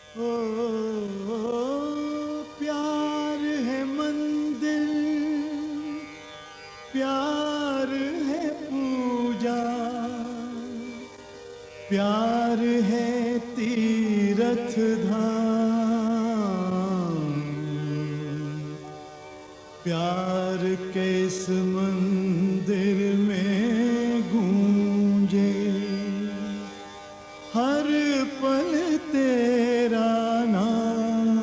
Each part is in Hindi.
ओ, प्यार है मंदिर, प्यार है पूजा, प्यार है तीरथ धाम, प्यार के इस मंदिर में गूंजे हर पल तेरा नाम।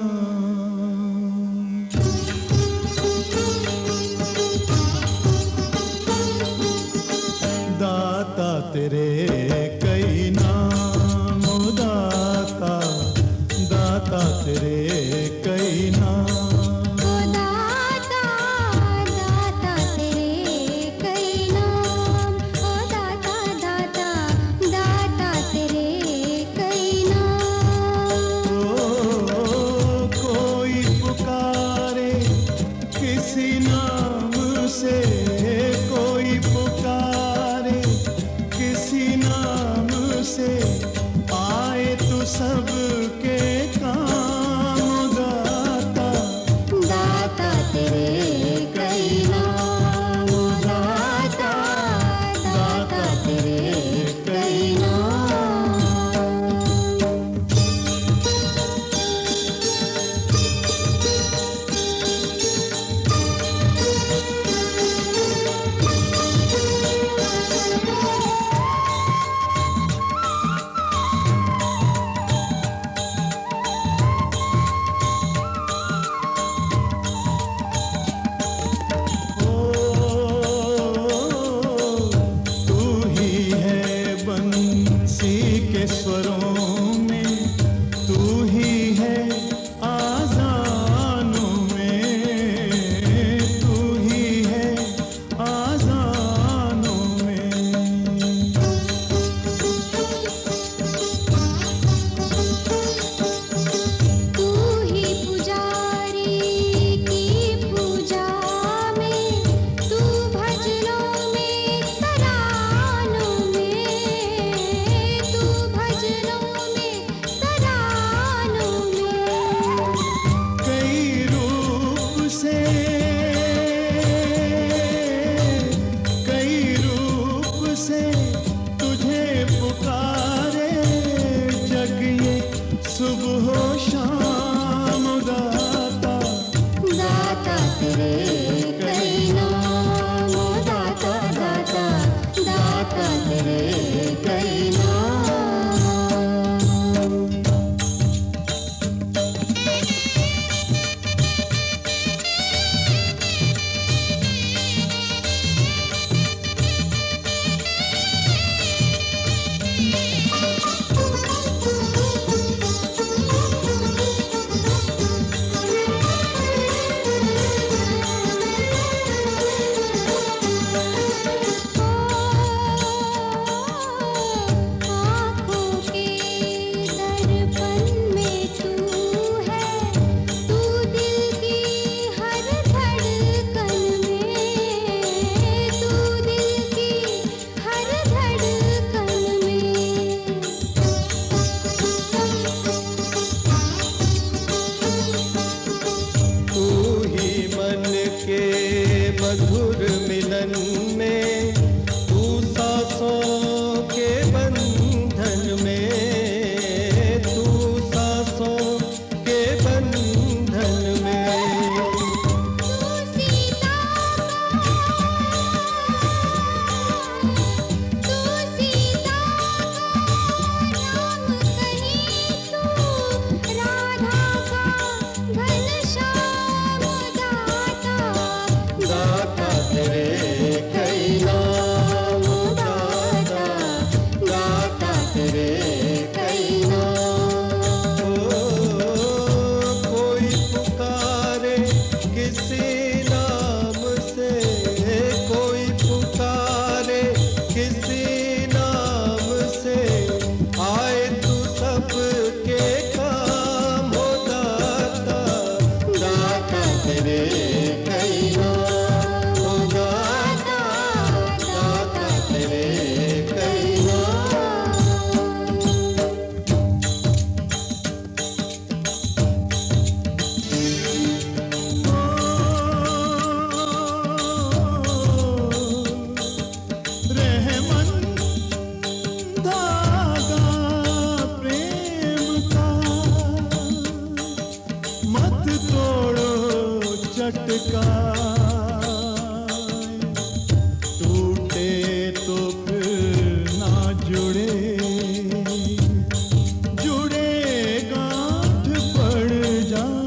दाता तेरे कई नाम, ओ दाता, दाता तेरे कई नाम। किसी नाम से कोई पुकारे, किसी नाम से आए तो सबके काम। दाता, दाता तेरे कई नाम, दाता, दाता तेरे कई नाम। के स्वरों में तू ही है, आज़ानों में तू ही है, आज़ानों में। तू ही पुजारी की पूजा में, तू भजनों में तरानों में, सुबह हो शाम। दाता, दाता तेरे कई नाम, दाता, दाता, दाता तेरे कई नाम। मधुर मिलन में तू सांसों के बंधन में, तू सांसों के बंधन में। तू सीता राम कहीं, तू राधा का घनश्याम। दाता, दाता तेरे टूटे तो फिर ना जुड़े, जुड़े गांठ पड़ जाए।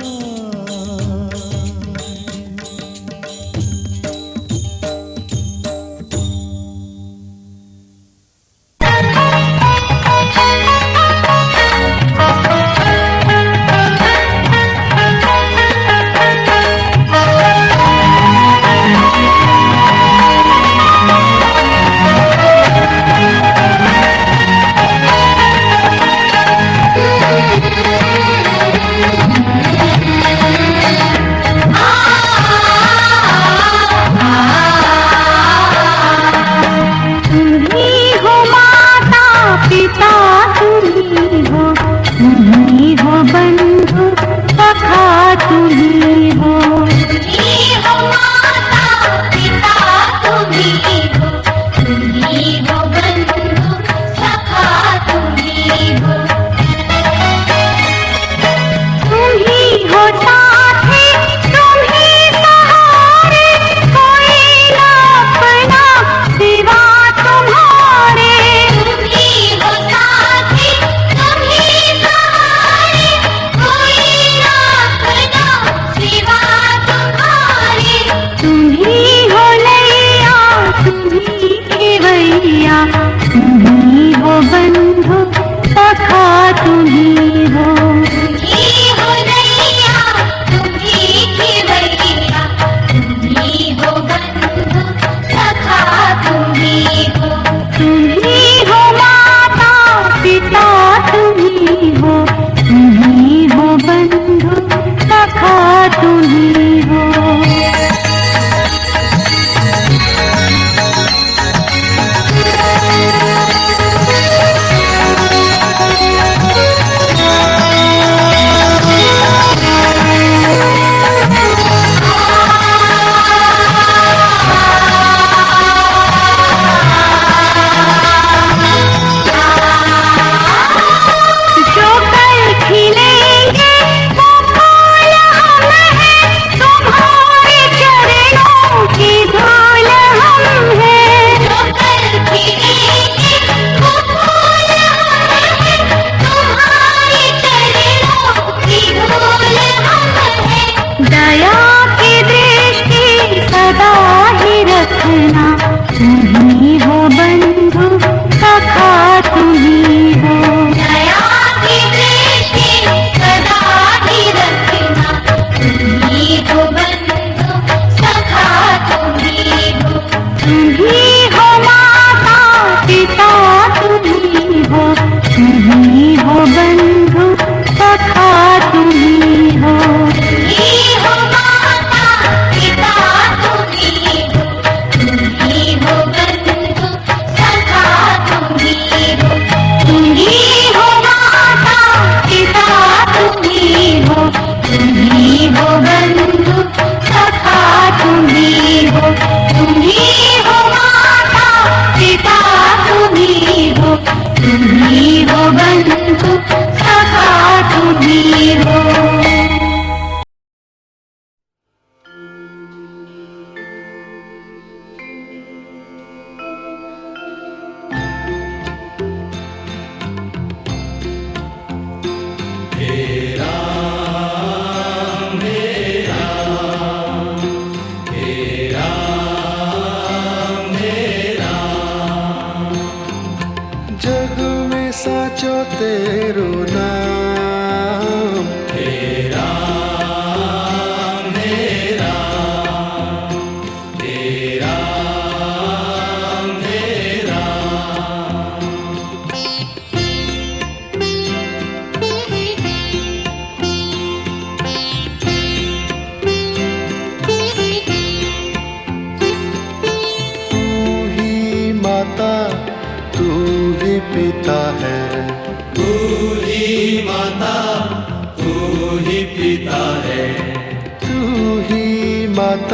माता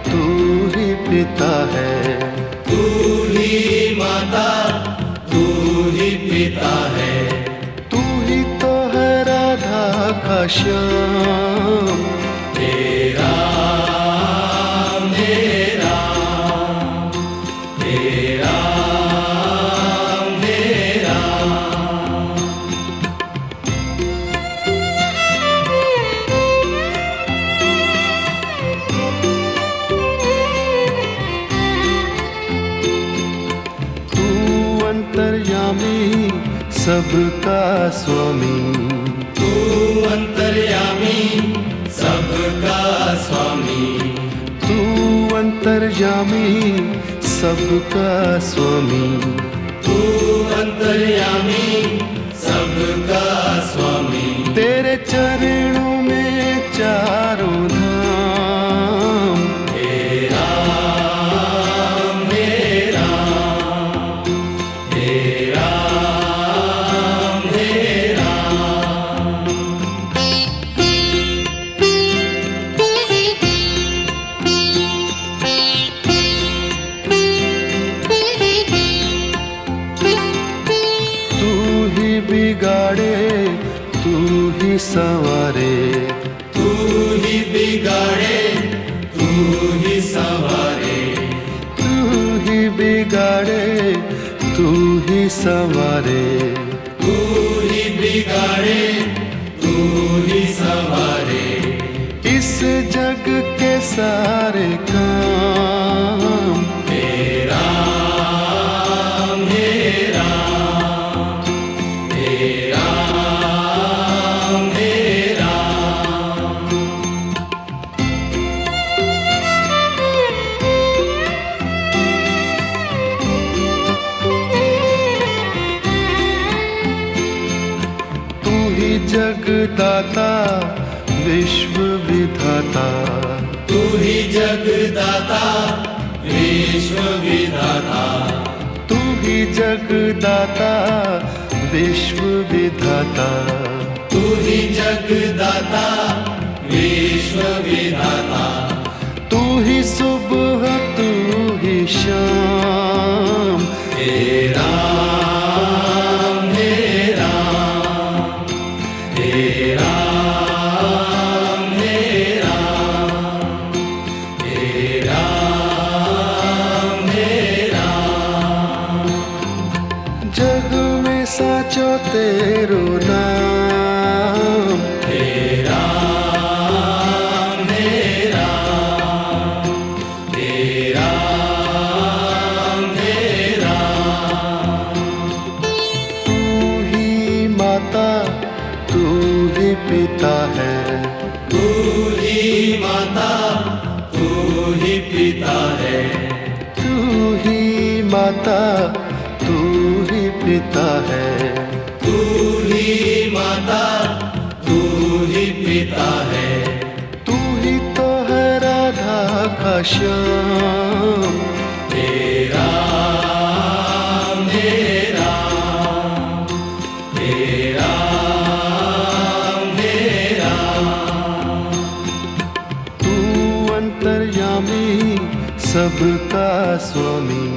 तू ही पिता है, तू ही माता तू ही पिता है, तू ही तो है राधा का श्याम तेरा सबका स्वामी। तू अंतर्यामी सबका स्वामी। तू अंतर्यामी सबका स्वामी। तू अंतर्यामी सबका स्वामी। तेरे चरणों में चारों धाम। हे राम हे राम हे राम हे राम। तू ही बिगाड़े तू ही संवारे। तू ही बिगाड़े तू ही संवारे। तू ही बिगाड़े तू ही संवारे। तू ही बिगाड़े तू ही संवारे। इस जग के सारे काम। हे राम हे राम हे राम हे राम। तू ही जगदाता विश्व विधाता। तू ही जगदाता विश्व विधाता। तू ही जगदाता विश्व विधाता। तू ही जगदाता विश्व विधाता। तू ही सुबह तू ही शाम। हे राम हे राम हे राम हे राम हे राम हे राम। जग में साचो तेरो नाम। हे राम हे राम हे राम हे राम। तू ही माता तू ही पिता है। तू ही माता तू ही पिता है। तू ही माता तू ही पिता है। तू ही माता तू ही पिता है। तू ही तो है राधा का श्याम। हे राम हे राम हे राम हे राम। तू अंतर्यामी सबका स्वामी।